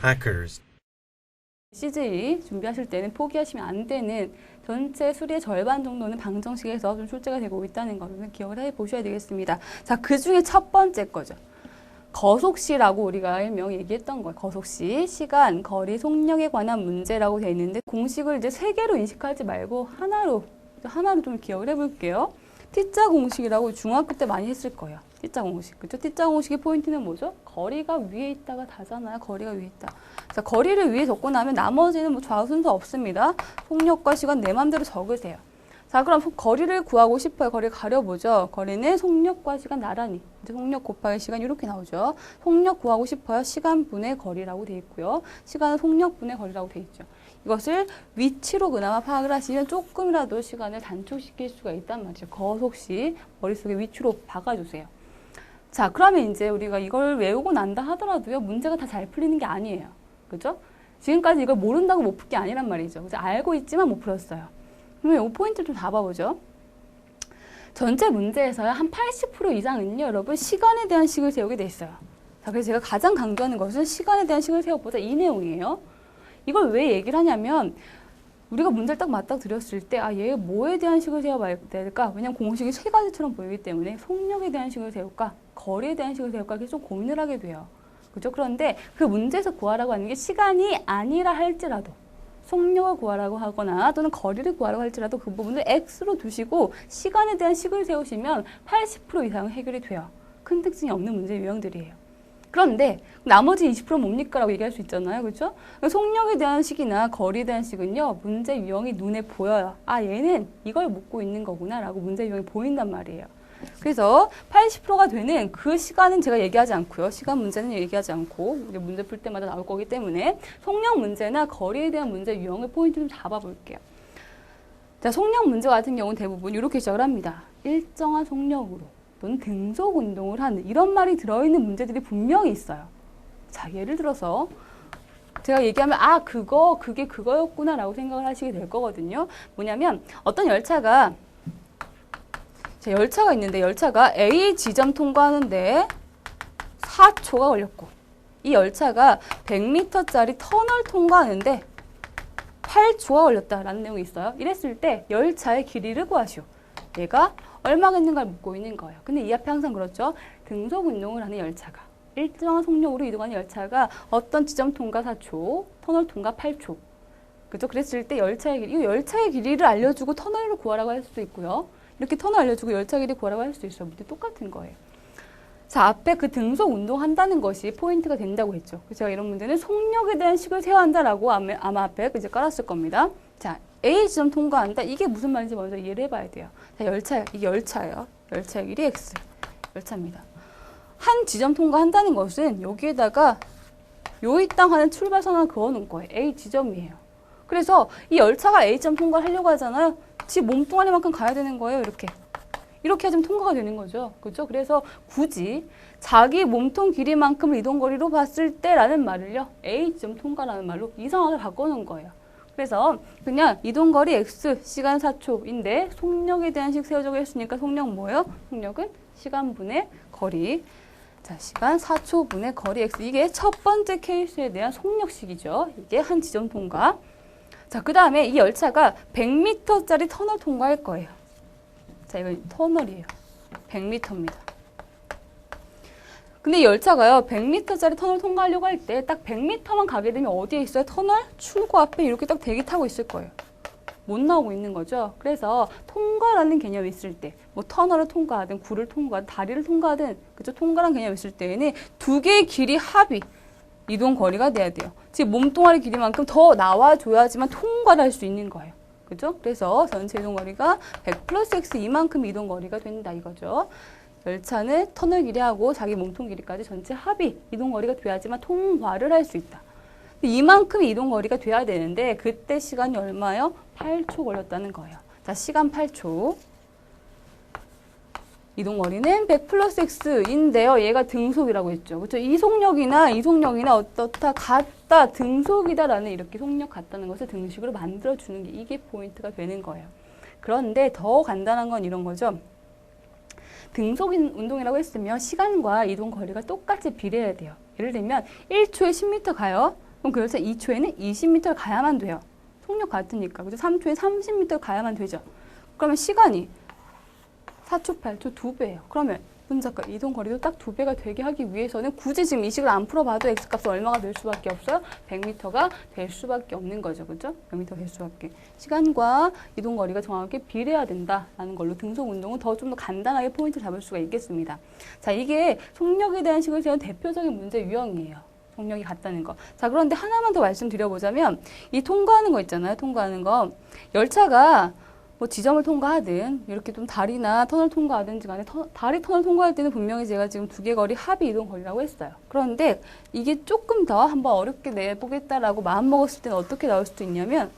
hackers. CJ 준비하실 때는 포기하시면 안 되는 전체 수리의 절반 정도는 방정식에서 좀 출제가 되고 있다는 것을 기억을 해보셔야 되겠습니다. 자, 그 중에 첫 번째 거죠. 거속시라고 우리가 일명 얘기했던 거예요. 거속시, 시간, 거리, 속력에 관한 문제라고 되어 있는데 공식을 이제 세 개로 인식하지 말고 하나로 좀 기억을 해볼게요. T자 공식이라고 중학교 때 많이 했을 거예요. T자 공식. 그죠? T자 공식의 포인트는 뭐죠? 거리가 위에 있다가 다잖아요. 거리가 위에 있다. 자, 거리를 위에 적고 나면 나머지는 뭐 좌우 순서 없습니다. 속력과 시간 내 맘대로 적으세요. 자, 그럼 거리를 구하고 싶어요. 거리를 가려보죠. 거리는 속력과 시간 나란히. 이제 속력 곱하기 시간 이렇게 나오죠. 속력 구하고 싶어요. 시간 분의 거리라고 돼 있고요. 시간은 속력 분의 거리라고 돼 있죠. 이것을 위치로 그나마 파악을 하시면 조금이라도 시간을 단축시킬 수가 있단 말이죠. 거속시 머릿속에 위치로 박아주세요. 자, 그러면 이제 우리가 이걸 외우고 난다 하더라도요. 문제가 다 잘 풀리는 게 아니에요. 그죠? 지금까지 이걸 모른다고 못 풀 게 아니란 말이죠. 그래서 알고 있지만 못 풀었어요. 그러면 이 포인트를 좀 잡아보죠. 전체 문제에서요. 한 80% 이상은요. 여러분 시간에 대한 식을 세우게 돼 있어요. 자, 그래서 제가 가장 강조하는 것은 시간에 대한 식을 세워보자 이 내용이에요. 이걸 왜 얘기를 하냐면 우리가 문제를 딱 맞닥 드렸을 때 얘 뭐에 대한 식을 세워봐야 될까? 왜냐면 공식이 세 가지처럼 보이기 때문에 속력에 대한 식을 세울까? 거리에 대한 식을 세울까? 이렇게 좀 고민을 하게 돼요. 그죠? 그런데 그 문제에서 구하라고 하는 게 시간이 아니라 할지라도 속력을 구하라고 하거나 또는 거리를 구하라고 할지라도 그 부분을 X로 두시고 시간에 대한 식을 세우시면 80% 이상은 해결이 돼요. 큰 특징이 없는 문제 유형들이에요. 그런데 나머지 20%는 뭡니까? 라고 얘기할 수 있잖아요. 그렇죠? 속력에 대한 식이나 거리에 대한 식은요. 문제 유형이 눈에 보여요. 얘는 이걸 묻고 있는 거구나 라고 문제 유형이 보인단 말이에요. 그래서 80%가 되는 그 시간은 제가 얘기하지 않고요. 시간 문제는 얘기하지 않고 문제 풀 때마다 나올 거기 때문에 속력 문제나 거리에 대한 문제 유형을 포인트 좀 잡아볼게요. 자, 속력 문제 같은 경우는 대부분 이렇게 시작을 합니다. 일정한 속력으로 또는 등속 운동을 하는 이런 말이 들어있는 문제들이 분명히 있어요. 자, 예를 들어서 제가 얘기하면 그게 그거였구나 라고 생각을 하시게 될 거거든요. 뭐냐면 어떤 열차가 있는데 열차가 A 지점 통과하는데 4초가 걸렸고 이 열차가 100m짜리 터널 통과하는데 8초가 걸렸다라는 내용이 있어요. 이랬을 때 열차의 길이를 구하시오. 얘가 얼마겠는가를 묻고 있는 거예요. 근데 이 앞에 항상 그렇죠. 등속 운동을 하는 열차가 일정한 속력으로 이동하는 열차가 어떤 지점 통과 4초, 터널 통과 8초. 그죠? 그랬을 때 열차의 길이를 알려주고 터널을 구하라고 할 수도 있고요. 이렇게 터널 알려주고 열차 길이 구하라고 할 수도 있어요. 문제 똑같은 거예요. 자, 앞에 그 등속 운동한다는 것이 포인트가 된다고 했죠. 그래서 제가 이런 문제는 속력에 대한 식을 세워야 한다라고 아마 앞에 이제 깔았을 겁니다. 자, A 지점 통과한다. 이게 무슨 말인지 먼저 이해를 해봐야 돼요. 자, 이게 열차예요. 열차의 길이 X. 열차입니다. 한 지점 통과한다는 것은 여기에다가 요 땅 하는 출발선을 그어놓은 거예요. A 지점이에요. 그래서 이 열차가 A점 통과를 하려고 하잖아요. 지 몸뚱아리만큼 가야 되는 거예요. 이렇게 하면 통과가 되는 거죠. 그렇죠? 그래서 굳이 자기 몸통 길이만큼 이동거리로 봤을 때라는 말을요. A점 통과라는 말로 이상하게 바꿔놓은 거예요. 그래서 그냥 이동거리 X, 시간 4초인데 속력에 대한 식 세워주고 했으니까 속력 뭐예요? 속력은 시간분의 거리. 자, 시간 4초 분의 거리 X. 이게 첫 번째 케이스에 대한 속력식이죠. 이게 한 지점 통과. 자, 그 다음에 이 열차가 100m짜리 터널 통과할 거예요. 자, 이건 터널이에요. 100m입니다. 근데 이 열차가요, 100m짜리 터널 통과하려고 할 때 딱 100m만 가게 되면 어디에 있어요? 터널 출구 앞에 이렇게 딱 대기 타고 있을 거예요. 못 나오고 있는 거죠. 그래서 통과라는 개념이 있을 때, 뭐 터널을 통과하든 구를 통과하든 다리를 통과하든 그죠? 통과라는 개념이 있을 때에는 두 개의 길이 합이 이동 거리가 돼야 돼요. 즉 몸뚱아리 길이만큼 더 나와줘야지만 통과를 할 수 있는 거예요. 그죠? 그래서 전체 이동 거리가 100 플러스 X 이만큼 이동 거리가 된다 이거죠. 열차는 터널 길이하고 자기 몸통 길이까지 전체 합이 이동 거리가 돼야지만 통과를 할 수 있다. 이만큼 이동 거리가 돼야 되는데 그때 시간이 얼마요? 8초 걸렸다는 거예요. 자, 시간 8초. 이동 거리는 100 플러스 x인데요. 얘가 등속이라고 했죠. 그렇죠? 이속력이나 어떻다, 같다, 등속이다라는 이렇게 속력 같다는 것을 등식으로 만들어주는 게 이게 포인트가 되는 거예요. 그런데 더 간단한 건 이런 거죠. 등속 운동이라고 했으면 시간과 이동 거리가 똑같이 비례해야 돼요. 예를 들면 1초에 10m 가요. 그럼 그 열차 2초에는 20m를 가야만 돼요. 속력 같으니까. 그죠? 3초에 30m를 가야만 되죠. 그러면 시간이 4초, 8초 2배예요. 그러면 분자가 이동 거리도 딱 2배가 되게 하기 위해서는 굳이 지금 이 식을 안 풀어봐도 x값은 얼마가 될 수밖에 없어요? 100m가 될 수밖에 없는 거죠. 그죠? 100m가 될 수밖에. 시간과 이동 거리가 정확하게 비례해야 된다라는 걸로 등속 운동은 좀 더 간단하게 포인트를 잡을 수가 있겠습니다. 자, 이게 속력에 대한 식을 세운 대표적인 문제 유형이에요. 속력이 같다는 거. 자, 그런데 하나만 더 말씀드려보자면 이 통과하는 거 있잖아요. 통과하는 거. 열차가 뭐 지점을 통과하든 이렇게 좀 다리나 터널 통과하든지 간에 다리 터널 통과할 때는 분명히 제가 지금 두 개 거리 합의 이동 거리라고 했어요. 그런데 이게 조금 더 한번 어렵게 내보겠다라고 마음먹었을 때는 어떻게 나올 수도 있냐면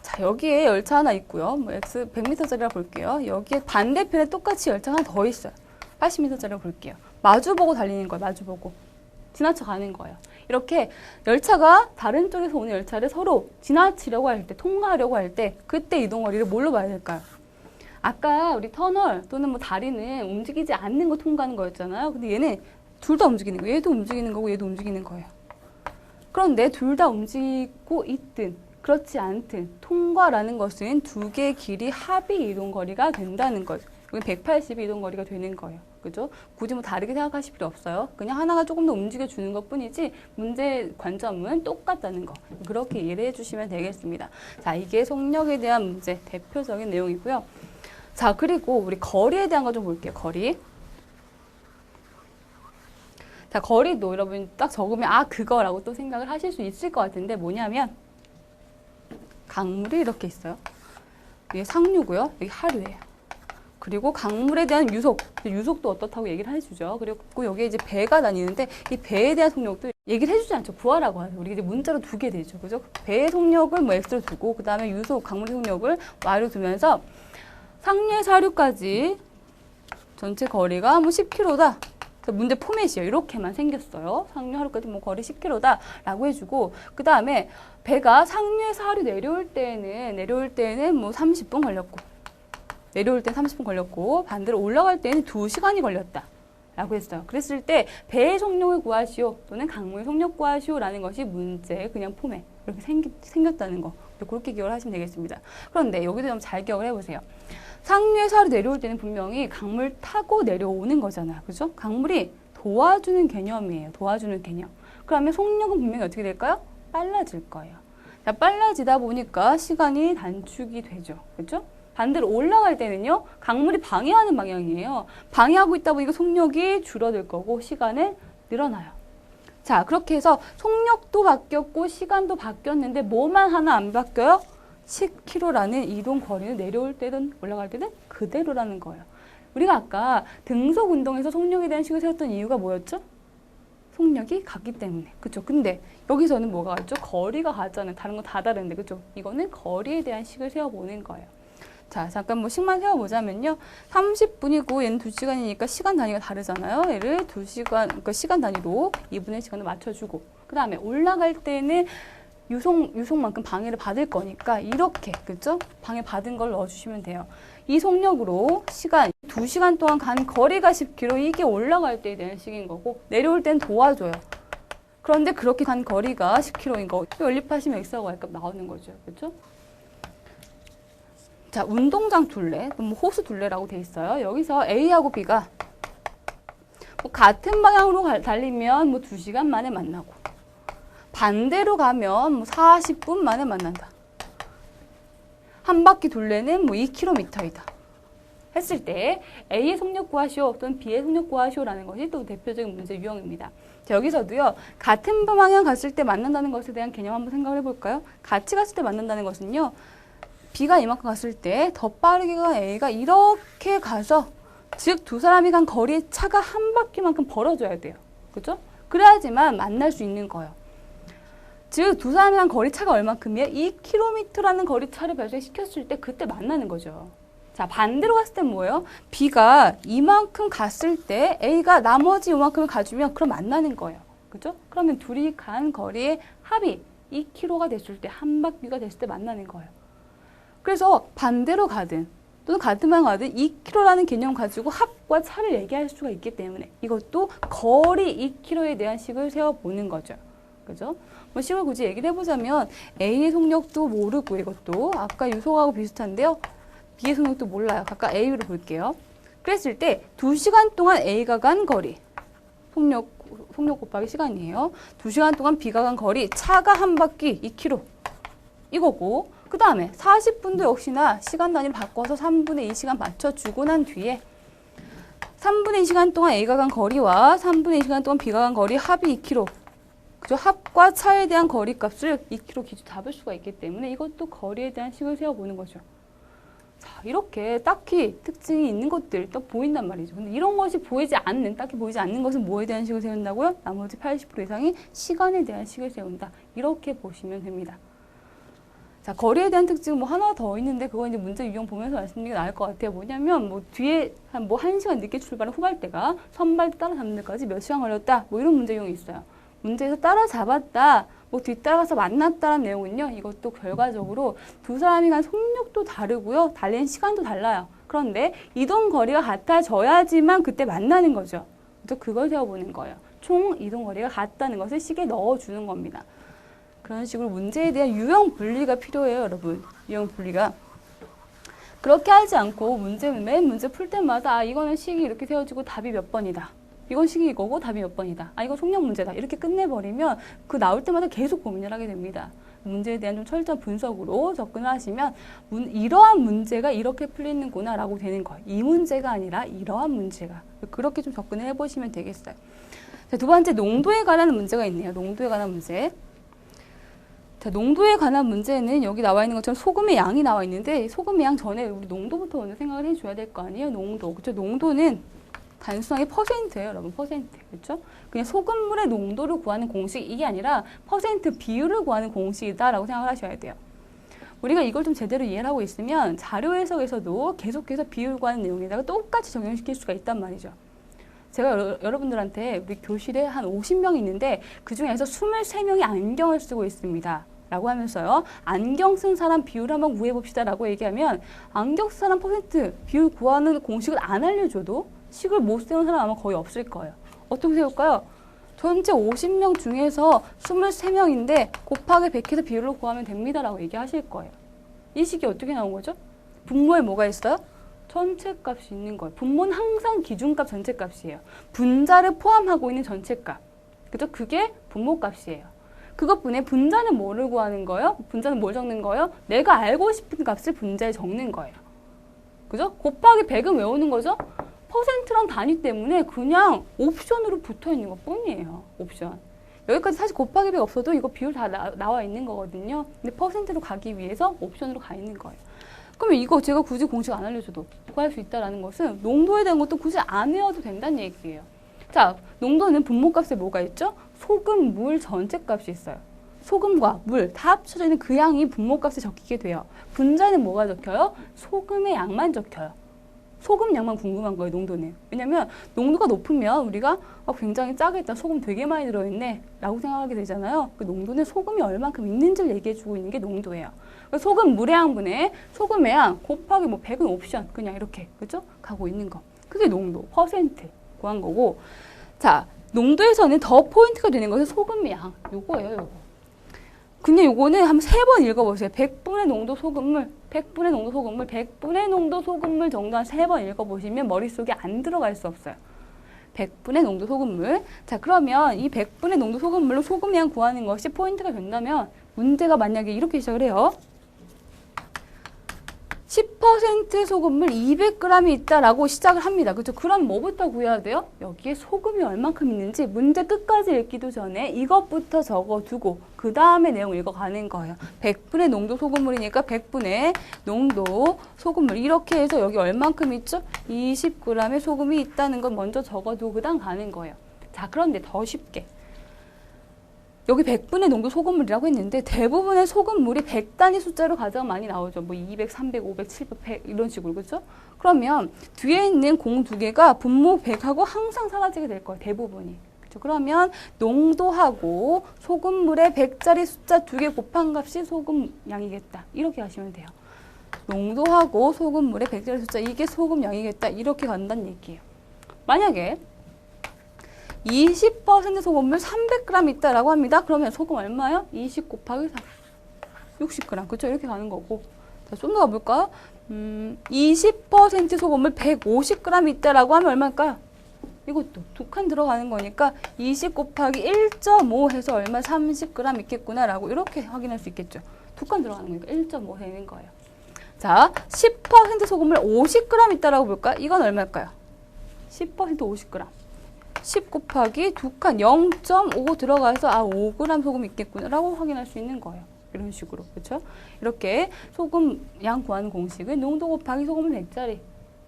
자, 여기에 열차 하나 있고요. 뭐 x 100m짜리라 볼게요. 여기에 반대편에 똑같이 열차가 하나 더 있어요. 80m짜리라 볼게요. 마주보고 달리는 거예요. 마주보고. 지나쳐 가는 거예요. 이렇게 열차가 다른 쪽에서 오는 열차를 서로 지나치려고 할 때, 통과하려고 할 때 그때 이동거리를 뭘로 봐야 될까요? 아까 우리 터널 또는 뭐 다리는 움직이지 않는 거 통과하는 거였잖아요. 근데 얘는 둘 다 움직이는 거예요. 얘도 움직이는 거고 얘도 움직이는 거예요. 그런데 둘 다 움직이고 있든 그렇지 않든 통과라는 것은 두 개의 길이 합의 이동거리가 된다는 거죠. 여기 180이 이동거리가 되는 거예요. 그죠? 굳이 뭐 다르게 생각하실 필요 없어요. 그냥 하나가 조금 더 움직여주는 것 뿐이지 문제 관점은 똑같다는 거. 그렇게 이해를 해주시면 되겠습니다. 자, 이게 속력에 대한 문제 대표적인 내용이고요. 자, 그리고 우리 거리에 대한 거 좀 볼게요. 거리. 자, 거리도 여러분 딱 적으면 아, 그거라고 또 생각을 하실 수 있을 것 같은데 뭐냐면 강물이 이렇게 있어요. 이게 상류고요. 여기 하류예요. 그리고 강물에 대한 유속도 어떻다고 얘기를 해주죠. 그리고 여기에 이제 배가 다니는데 이 배에 대한 속력도 얘기를 해주지 않죠. 구하라고 하죠. 우리 이제 문자로 두게 되죠. 그죠? 배의 속력을 뭐 x로 두고 그 다음에 강물의 속력을 y로 두면서 상류에서 하류까지 전체 거리가 뭐 10km다. 문제 포맷이에요. 이렇게만 생겼어요. 상류 하류까지 뭐 거리 10km다 라고 해주고 그 다음에 배가 상류에서 하류 내려올 때는 뭐 30분 걸렸고 내려올 때 30분 걸렸고 반대로 올라갈 때는 2시간이 걸렸다 라고 했어요. 그랬을 때 배의 속력을 구하시오 또는 강물의 속력 구하시오 라는 것이 문제의 그냥 포맷 이렇게 생겼다는 거 그렇게 기억을 하시면 되겠습니다. 그런데 여기도 좀 잘 기억을 해보세요. 상류에서 하류 내려올 때는 분명히 강물 타고 내려오는 거잖아요. 그죠? 강물이 도와주는 개념이에요. 도와주는 개념. 그러면 속력은 분명히 어떻게 될까요? 빨라질 거예요. 자, 빨라지다 보니까 시간이 단축이 되죠. 그죠? 반대로 올라갈 때는요. 강물이 방해하는 방향이에요. 방해하고 있다 보니까 속력이 줄어들 거고 시간은 늘어나요. 자, 그렇게 해서 속력도 바뀌었고 시간도 바뀌었는데 뭐만 하나 안 바뀌어요? 10km라는 이동 거리는 내려올 때든 올라갈 때는 그대로라는 거예요. 우리가 아까 등속 운동에서 속력에 대한 식을 세웠던 이유가 뭐였죠? 속력이 같기 때문에. 그쵸? 근데 여기서는 뭐가 같죠? 거리가 같잖아요. 다른 건 다 다른데. 그쵸? 이거는 거리에 대한 식을 세워보는 거예요. 자, 잠깐 뭐 식만 세워보자면요. 30분이고 얘는 2시간이니까 시간 단위가 다르잖아요. 얘를 2시간, 그러니까 시간 단위로 2분의 시간을 맞춰주고 그 다음에 올라갈 때는 유속만큼 방해를 받을 거니까 이렇게, 그죠? 방해 받은 걸 넣어주시면 돼요. 이 속력으로 2시간 동안 간 거리가 10km, 이게 올라갈 때에 대한 식인 거고 내려올 땐 도와줘요. 그런데 그렇게 간 거리가 10km인 거. 연립하시면 x하고 y값 나오는 거죠. 그죠? 자, 운동장 둘레, 뭐 호수 둘레라고 돼 있어요. 여기서 A하고 B가 뭐 같은 방향으로 달리면 뭐 2시간 만에 만나고 반대로 가면 뭐 40분 만에 만난다. 한 바퀴 둘레는 뭐 2km이다. 했을 때 A의 속력 구하시오 또는 B의 속력 구하시오라는 것이 또 대표적인 문제 유형입니다. 자, 여기서도요. 같은 방향 갔을 때 만난다는 것에 대한 개념 한번 생각을 해볼까요? 같이 갔을 때 만난다는 것은요. B가 이만큼 갔을 때 더 빠르게 간 A가 이렇게 가서 즉 두 사람이 간 거리의 차가 한 바퀴만큼 벌어져야 돼요. 그죠? 그래야지만 만날 수 있는 거예요. 즉 두 사람이 간 거리 차가 얼마큼이에요? 2km라는 거리 차를 발생시켰을 때 그때 만나는 거죠. 자, 반대로 갔을 땐 뭐예요? B가 이만큼 갔을 때 A가 나머지 이만큼을 가주면 그럼 만나는 거예요. 그죠? 그러면 둘이 간 거리의 합이 2km가 됐을 때 한 바퀴가 됐을 때 만나는 거예요. 그래서 반대로 가든 또는 같은 방 가든 2km라는 개념 가지고 합과 차를 얘기할 수가 있기 때문에 이것도 거리 2km에 대한 식을 세워보는 거죠. 그죠? 뭐 식을 굳이 얘기를 해보자면 A의 속력도 모르고 이것도 아까 유속하고 비슷한데요. B의 속력도 몰라요. 각각 A, B로 볼게요. 그랬을 때 2시간 동안 A가 간 거리 속력 곱하기 시간이에요. 2시간 동안 B가 간 거리 차가 한 바퀴 2km 이거고 그 다음에 40분도 역시나 시간 단위를 바꿔서 3분의 2시간 맞춰주고 난 뒤에 3분의 2시간 동안 A가 간 거리와 3분의 2시간 동안 B가 간 거리 합이 2km. 그죠? 합과 차에 대한 거리 값을 2km 기준 잡을 수가 있기 때문에 이것도 거리에 대한 식을 세워보는 거죠. 자, 이렇게 딱히 특징이 있는 것들 또 보인단 말이죠. 근데 이런 것이 딱히 보이지 않는 것은 뭐에 대한 식을 세운다고요? 나머지 80% 이상이 시간에 대한 식을 세운다. 이렇게 보시면 됩니다. 자, 거리에 대한 특징은 뭐 하나 더 있는데 그거 이제 문제 유형 보면서 말씀드리는 게 나을 것 같아요. 뭐냐면 뭐 뒤에 한 1시간 늦게 출발한 후발대가 선발 따라잡는 데까지 몇 시간 걸렸다. 뭐 이런 문제 유형이 있어요. 문제에서 따라잡았다. 뭐 뒤따라가서 만났다는 내용은요. 이것도 결과적으로 두 사람이 간 속력도 다르고요. 달리는 시간도 달라요. 그런데 이동 거리가 같아져야지만 그때 만나는 거죠. 그래서 그걸 세워보는 거예요. 총 이동 거리가 같다는 것을 식에 넣어주는 겁니다. 그런 식으로 문제에 대한 유형 분리가 필요해요, 여러분. 유형 분리가. 그렇게 하지 않고 맨 문제 풀 때마다 이거는 식이 이렇게 세워지고 답이 몇 번이다. 이건 식이 이거고 답이 몇 번이다. 이거 속력 문제다. 이렇게 끝내버리면 그 나올 때마다 계속 고민을 하게 됩니다. 문제에 대한 좀 철저한 분석으로 접근을 하시면 이러한 문제가 이렇게 풀리는구나 라고 되는 거예요. 이 문제가 아니라 이러한 문제가. 그렇게 좀 접근을 해보시면 되겠어요. 자, 두 번째 농도에 관한 문제가 있네요. 농도에 관한 문제. 자, 농도에 관한 문제는 여기 나와 있는 것처럼 소금의 양이 나와 있는데 소금의 양 전에 우리 농도부터 먼저 생각을 해줘야 될 거 아니에요. 농도. 그렇죠? 농도는 단순하게 퍼센트예요, 여러분. 퍼센트. 그렇죠? 그냥 소금물의 농도를 구하는 공식 이게 아니라 퍼센트 비율을 구하는 공식이다라고 생각을 하셔야 돼요. 우리가 이걸 좀 제대로 이해를 하고 있으면 자료 해석에서도 계속해서 비율 구하는 내용에다가 똑같이 적용시킬 수가 있단 말이죠. 제가 여러분들한테 우리 교실에 한 50명 있는데 그중에서 23명이 안경을 쓰고 있습니다. 라고 하면서요. 안경 쓴 사람 비율 한번 구해봅시다 라고 얘기하면 안경 쓴 사람 퍼센트 비율 구하는 공식을 안 알려줘도 식을 못 세운 사람 아마 거의 없을 거예요. 어떻게 세울까요? 전체 50명 중에서 23명인데 곱하기 100해서 비율을 구하면 됩니다 라고 얘기하실 거예요. 이 식이 어떻게 나온 거죠? 분모에 뭐가 있어요? 전체값이 있는 거예요. 분모는 항상 기준값 전체값이에요. 분자를 포함하고 있는 전체값. 그죠? 그게 분모값이에요. 그것뿐에 분자는 뭐를 구하는 거예요? 분자는 뭘 적는 거예요? 내가 알고 싶은 값을 분자에 적는 거예요. 그죠? 곱하기 100은 왜 오는 거죠? 퍼센트랑 단위 때문에 그냥 옵션으로 붙어 있는 것 뿐이에요. 옵션. 여기까지 사실 곱하기 100 없어도 이거 비율 다 나와 있는 거거든요. 근데 퍼센트로 가기 위해서 옵션으로 가 있는 거예요. 그러면 이거 제가 굳이 공식 안 알려줘도 구할 수 있다는 것은 농도에 대한 것도 굳이 안 외워도 된다는 얘기예요. 자, 농도는 분모값에 뭐가 있죠? 소금, 물 전체 값이 있어요. 소금과 물 다 합쳐져 있는 그 양이 분모값에 적히게 돼요. 분자에는 뭐가 적혀요? 소금의 양만 적혀요. 소금 양만 궁금한 거예요, 농도는. 왜냐면 농도가 높으면 우리가 굉장히 짜겠다, 소금 되게 많이 들어있네 라고 생각하게 되잖아요. 그 농도는 소금이 얼만큼 있는지를 얘기해주고 있는 게 농도예요. 소금 물의 양분에 소금의 양 곱하기 100은 옵션 그냥 이렇게 그죠? 가고 있는 거. 그게 농도, 퍼센트 구한 거고. 자, 농도에서는 더 포인트가 되는 것은 소금의 양. 요거예요, 요거. 근데 요거는 한번 3번 읽어보세요. 100분의 농도 소금물, 100분의 농도 소금물, 100분의 농도 소금물 정도 한 3번 읽어보시면 머릿속에 안 들어갈 수 없어요. 100분의 농도 소금물. 자, 그러면 이 100분의 농도 소금물로 소금의 양 구하는 것이 포인트가 된다면 문제가 만약에 이렇게 시작을 해요. 10% 소금물 200g이 있다라고 시작을 합니다. 그렇죠? 그럼 뭐부터 구해야 돼요? 여기에 소금이 얼만큼 있는지 문제 끝까지 읽기도 전에 이것부터 적어두고 그 다음에 내용 읽어가는 거예요. 100분의 농도 소금물이니까 100분의 농도 소금물 이렇게 해서 여기 얼만큼 있죠? 20g의 소금이 있다는 건 먼저 적어두고 그 다음 가는 거예요. 자, 그런데 더 쉽게 여기 100분의 농도 소금물이라고 했는데 대부분의 소금물이 100단위 숫자로 가장 많이 나오죠. 뭐 200, 300, 500, 700, 100 이런 식으로 그렇죠? 그러면 뒤에 있는 공 두 개가 분모 100하고 항상 사라지게 될 거예요. 대부분이. 그렇죠? 그러면 농도하고 소금물의 100짜리 숫자 두 개 곱한 값이 소금 양이겠다. 이렇게 하시면 돼요. 농도하고 소금물의 백제리 숫자 이게 소금량이겠다 이렇게 간다는 얘기예요. 만약에 20% 소금물 300g 있다라고 합니다. 그러면 소금 얼마요? 20 곱하기 3, 60g. 그렇죠? 이렇게 가는 거고. 자, 좀 더 가볼까요? 20% 소금물 150g 있다라고 하면 얼마일까요? 이것도 2칸 들어가는 거니까 20 곱하기 1.5 해서 얼마 30g 있겠구나라고 이렇게 확인할 수 있겠죠. 2칸 들어가는 거니까 1.5 되는 거예요. 자, 10% 소금물 50g 있다라고 볼까? 이건 얼마일까요? 10% 50g. 10 곱하기 2칸 0.5 들어가서 5g 소금 있겠구나라고 확인할 수 있는 거예요. 이런 식으로. 그렇죠? 이렇게 소금 양 구하는 공식은 농도 곱하기 소금물 100짜리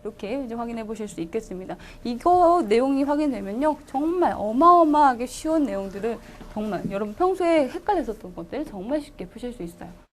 이렇게 이제 확인해 보실 수 있겠습니다. 이거 내용이 확인되면요. 정말 어마어마하게 쉬운 내용들을 정말 여러분 평소에 헷갈렸었던 것들 정말 쉽게 푸실 수 있어요.